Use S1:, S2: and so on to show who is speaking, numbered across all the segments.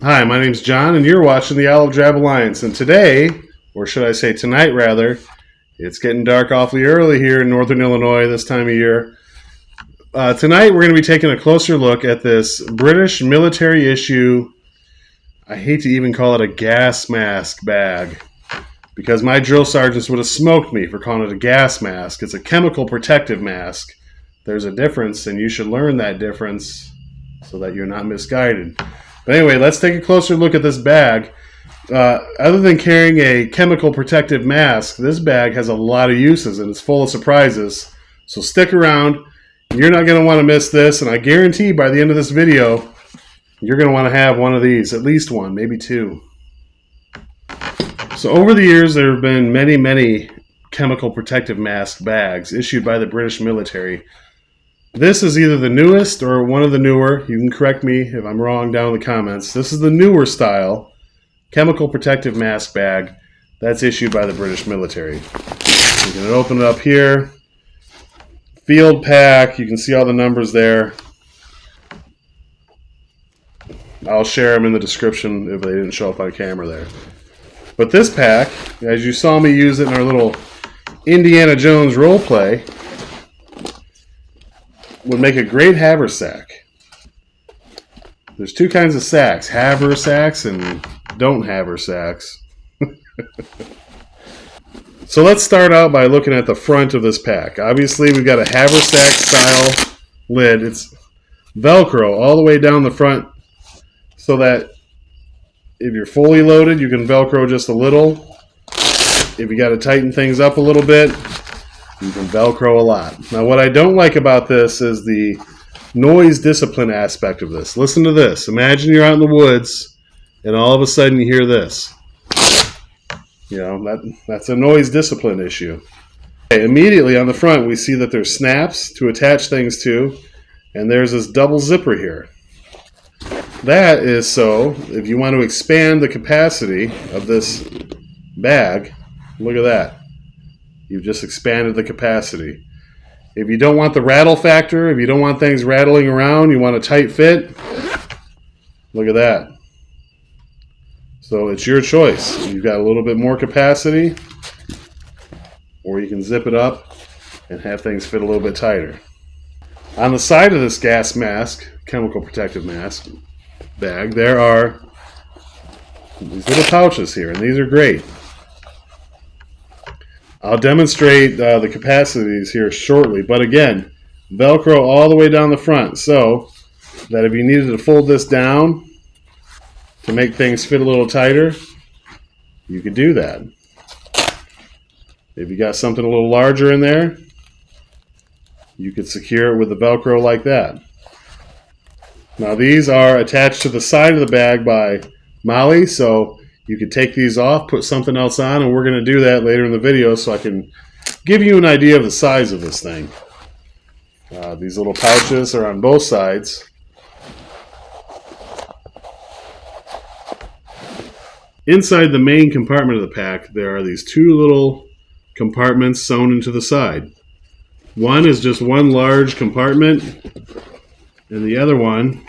S1: Hi, my name's John, and you're watching the Olive Drab Alliance. And today, or should I say tonight rather, it's getting dark awfully early here in northern Illinois this time of year. Tonight we're going to be taking a closer look at this British military issue. I hate to even call it a gas mask bag, because my drill sergeants would have smoked me for calling it a gas mask. It's a chemical protective mask. There's a difference, and you should learn that difference so that you're not misguided. But anyway, let's take a closer look at this bag. Other than carrying a chemical protective mask, this bag has a lot of uses and it's full of surprises. So stick around. You're not going to want to miss this, and I guarantee by the end of this video, you're going to want to have one of these, at least one, maybe two. So over the years, there have been many chemical protective mask bags issued by the British military. This is either the newest or one of the newer. You can correct me if I'm wrong down in the comments. This is the newer style chemical protective mask bag that's issued by the British military. You can open it up here. Field pack. You can see all the numbers there. I'll share them in the description if they didn't show up on camera there. But this pack, as you saw me use it in our little Indiana Jones role play, would make a great haversack. There's two kinds of sacks, haversacks and don't haversacks. So let's start out by looking at the front of this pack. Obviously we've got a haversack style lid. It's Velcro all the way down the front so that if you're fully loaded you can Velcro just a little. If you got to tighten things up a little bit, you can Velcro a lot. Now what I don't like about this is the noise discipline aspect of this. Listen to this. Imagine you're out in the woods and all of a sudden you hear this. You know, that's a noise discipline issue. Okay, immediately on the front we see that there's snaps to attach things to, and there's this double zipper here. That is so if you want to expand the capacity of this bag, look at that. You've just expanded the capacity. If you don't want the rattle factor, if you don't want things rattling around, you want a tight fit, look at that. So it's your choice. You've got a little bit more capacity, or you can zip it up and have things fit a little bit tighter. On the side of this gas mask, chemical protective mask bag, there are these little pouches here, and these are great. I'll demonstrate the capacities here shortly, but again, Velcro all the way down the front so that if you needed to fold this down to make things fit a little tighter, you could do that. If you got something a little larger in there, you could secure it with the Velcro like that. Now these are attached to the side of the bag by Molly, so you could take these off, put something else on, and we're going to do that later in the video so I can give you an idea of the size of this thing. These little pouches are on both sides. Inside the main compartment of the pack, there are these two little compartments sewn into the side. One is just one large compartment, and the other one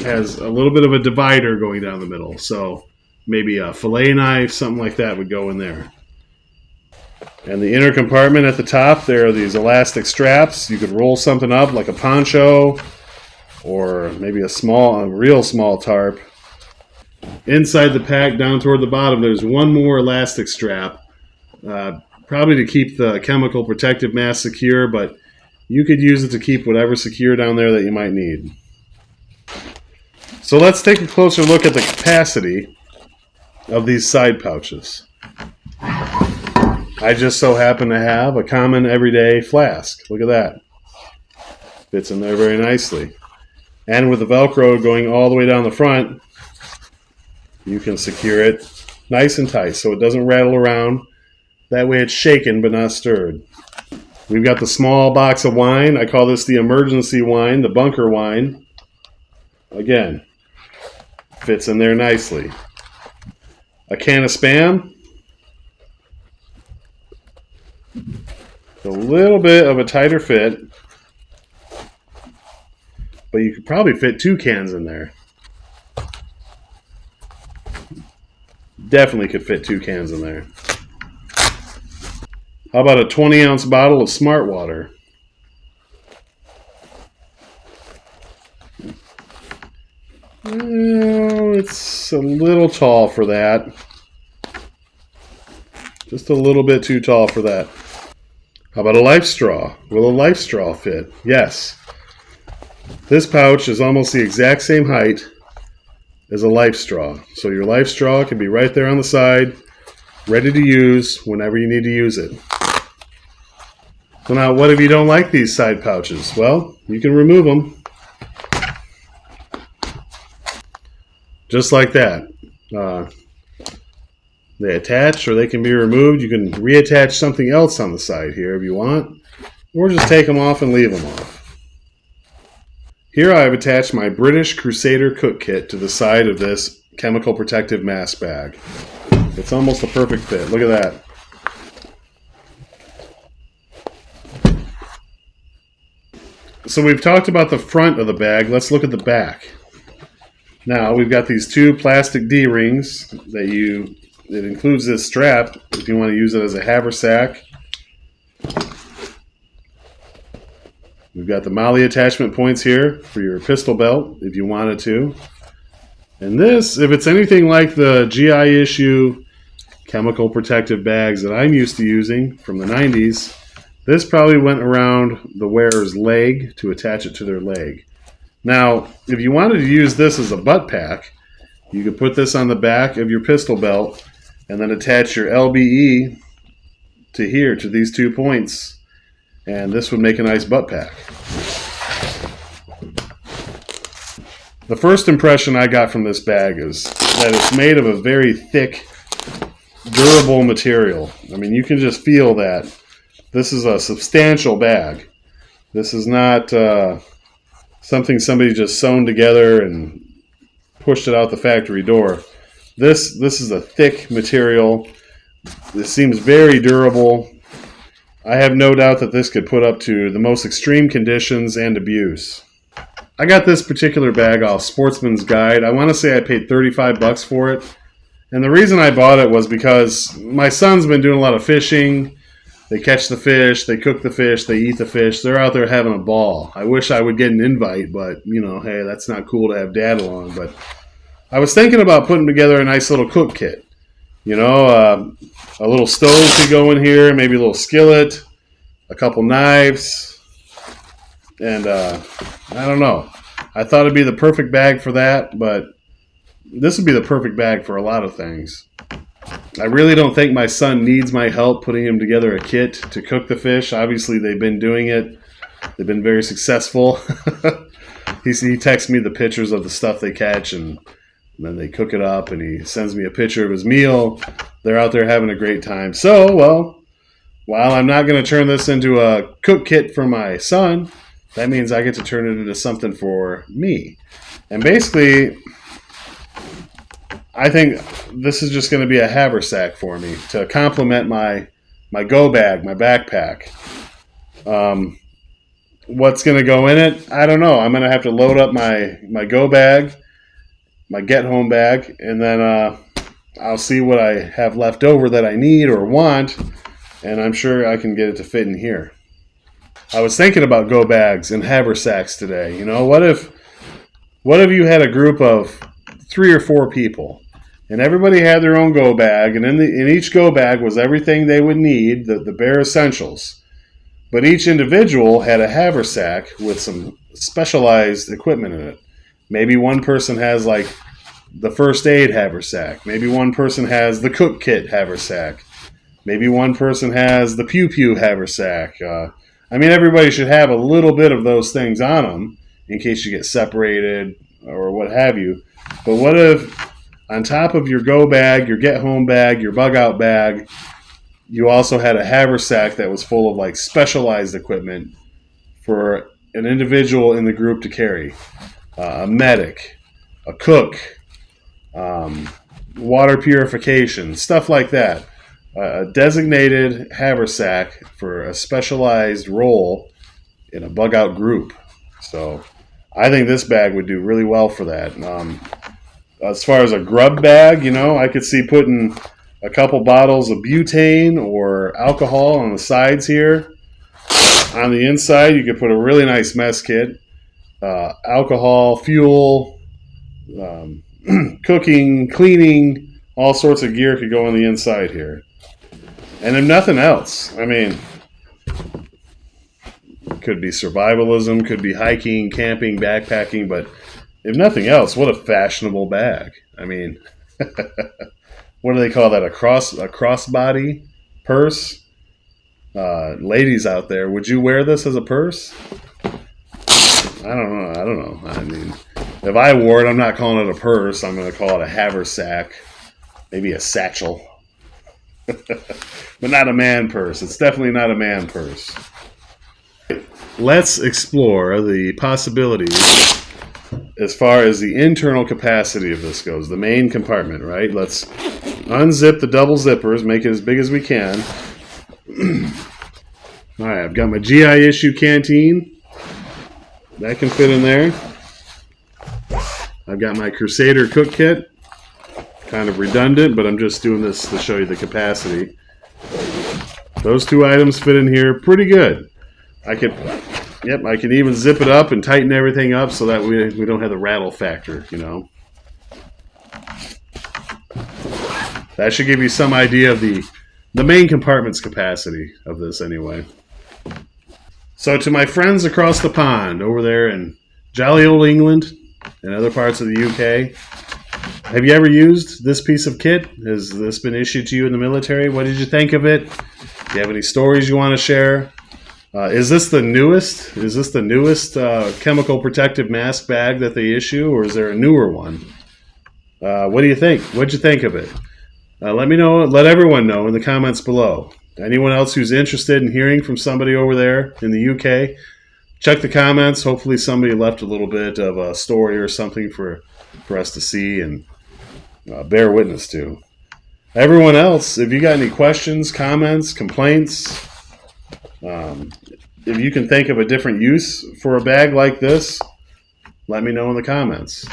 S1: has a little bit of a divider going down the middle, so maybe a fillet knife, something like that would go in there. And the inner compartment at the top, there are these elastic straps. You could roll something up like a poncho or maybe a real small tarp. Inside the pack down toward the bottom, there's one more elastic strap, probably to keep the chemical protective mask secure, but you could use it to keep whatever secure down there that you might need. So let's take a closer look at the capacity of these side pouches. I just so happen to have a common everyday flask. Look at that. Fits in there very nicely. And with the Velcro going all the way down the front, you can secure it nice and tight so it doesn't rattle around. That way it's shaken but not stirred. We've got the small box of wine. I call this the emergency wine, the bunker wine. Again, fits in there nicely. A can of Spam. A little bit of a tighter fit, but you could probably fit 2 cans in there. definitely could fit 2 cans in there. How about a 20-ounce bottle of Smart Water? Oh, it's a little tall for that. Just a little bit too tall for that. How about a Life Straw? Will a Life Straw fit? Yes. This pouch is almost the exact same height as a Life Straw. So your Life Straw can be right there on the side, ready to use whenever you need to use it. So now, what if you don't like these side pouches? Well, you can remove them. Just like that. They attach or they can be removed. You can reattach something else on the side here if you want, or just take them off and leave them off. Here I have attached my British Crusader cook kit to the side of this chemical protective mask bag. It's almost a perfect fit. Look at that. So we've talked about the front of the bag. Let's look at the back. Now we've got these 2 plastic D-rings that it includes this strap if you want to use it as a haversack. We've got the MOLLE attachment points here for your pistol belt if you wanted to. And this, if it's anything like the GI issue chemical protective bags that I'm used to using from the 90s, this probably went around the wearer's leg to attach it to their leg. Now, if you wanted to use this as a butt pack, you could put this on the back of your pistol belt and then attach your LBE to here, to these 2 points, and this would make a nice butt pack. The first impression I got from this bag is that it's made of a very thick, durable material. I mean, you can just feel that this is a substantial bag. This is not something somebody just sewn together and pushed it out the factory door. This is a thick material. This seems very durable. I have no doubt that this could put up to the most extreme conditions and abuse. I got this particular bag off Sportsman's Guide. I want to say I paid $35 for it. And the reason I bought it was because my son's been doing a lot of fishing. They catch the fish, they cook the fish, they eat the fish. They're out there having a ball. I wish I would get an invite, but, hey, that's not cool to have Dad along. But I was thinking about putting together a nice little cook kit. A little stove could go in here, maybe a little skillet, a couple knives, and I don't know. I thought it'd be the perfect bag for that, but this would be the perfect bag for a lot of things. I really don't think my son needs my help putting him together a kit to cook the fish. Obviously, they've been doing it. They've been very successful. He texts me the pictures of the stuff they catch, and then they cook it up, and he sends me a picture of his meal. They're out there having a great time. So, well, while I'm not going to turn this into a cook kit for my son, that means I get to turn it into something for me. And basically, I think this is just going to be a haversack for me to complement my go bag, my backpack. What's going to go in it? I don't know. I'm going to have to load up my go bag, my get home bag, and then I'll see what I have left over that I need or want, and I'm sure I can get it to fit in here. I was thinking about go bags and haversacks today. What if you had a group of 3 or 4 people, and everybody had their own go bag, and in each go bag was everything they would need, the bare essentials. But each individual had a haversack with some specialized equipment in it. Maybe one person has like the first aid haversack. Maybe one person has the cook kit haversack. Maybe one person has the pew-pew haversack. Everybody should have a little bit of those things on them in case you get separated or what have you. But what if on top of your go bag, your get home bag, your bug out bag, you also had a haversack that was full of like specialized equipment for an individual in the group to carry? A medic, a cook, water purification, stuff like that. A designated haversack for a specialized role in a bug out group. So I think this bag would do really well for that. As far as a grub bag, I could see putting a couple bottles of butane or alcohol on the sides here. On the inside, you could put a really nice mess kit. Alcohol, fuel, cooking, cleaning, all sorts of gear could go on the inside here. And if nothing else, could be survivalism, could be hiking, camping, backpacking, but if nothing else, what a fashionable bag. What do they call that? A crossbody purse? Ladies out there, would you wear this as a purse? I don't know. If I wore it, I'm not calling it a purse. I'm going to call it a haversack, maybe a satchel. But not a man purse. It's definitely not a man purse. Let's explore the possibilities as far as the internal capacity of this goes. The main compartment, right? Let's unzip the double zippers, make it as big as we can. All right, I've got my GI issue canteen. That can fit in there. I've got my Crusader cook kit. Kind of redundant, but I'm just doing this to show you the capacity. Those two items fit in here pretty good. I can even zip it up and tighten everything up so that we don't have the rattle factor, That should give you some idea of the main compartment's capacity of this anyway. So to my friends across the pond over there in jolly old England and other parts of the UK, have you ever used this piece of kit? Has this been issued to you in the military? What did you think of it? Do you have any stories you want to share? Is this the newest? Is this the newest chemical protective mask bag that they issue, or is there a newer one? What do you think? What'd you think of it? Let me know. Let everyone know in the comments below. Anyone else who's interested in hearing from somebody over there in the UK, check the comments. Hopefully somebody left a little bit of a story or something for us to see and bear witness to. Everyone else, if you got any questions, comments, complaints, if you can think of a different use for a bag like this, let me know in the comments.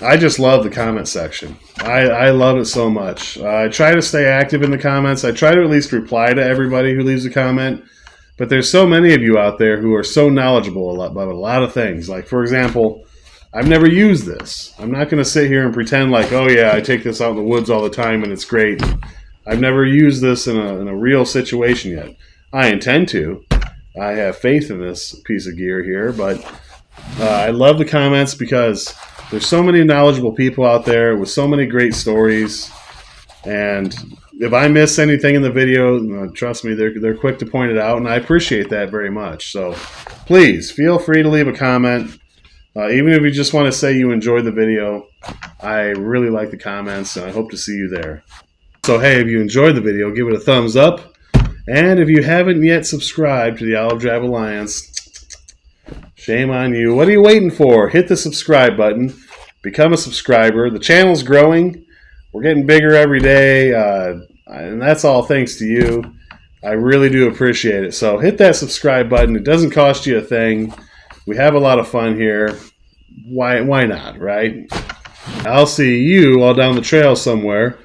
S1: I just love the comment section. I love it so much. I try to stay active in the comments. I try to at least reply to everybody who leaves a comment. But there's so many of you out there who are so knowledgeable about a lot of things. Like, for example, I've never used this. I'm not going to sit here and pretend like, oh yeah, I take this out in the woods all the time and it's great. I've never used this in a real situation yet. I intend to. I have faith in this piece of gear here, but I love the comments because there's so many knowledgeable people out there with so many great stories, and if I miss anything in the video, trust me, they're quick to point it out, and I appreciate that very much. So please feel free to leave a comment, even if you just want to say you enjoyed the video. I really like the comments, and I hope to see you there. So hey, if you enjoyed the video, give it a thumbs up. And if you haven't yet subscribed to the Olive Drive Alliance, shame on you. What are you waiting for? Hit the subscribe button. Become a subscriber. The channel's growing. We're getting bigger every day. And that's all thanks to you. I really do appreciate it. So hit that subscribe button. It doesn't cost you a thing. We have a lot of fun here. Why not, right? I'll see you all down the trail somewhere.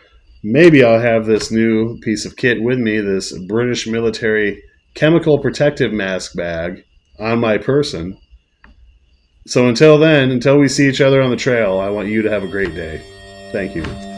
S1: Maybe I'll have this new piece of kit with me, this British military chemical protective mask bag on my person. So until then, until we see each other on the trail, I want you to have a great day. Thank you.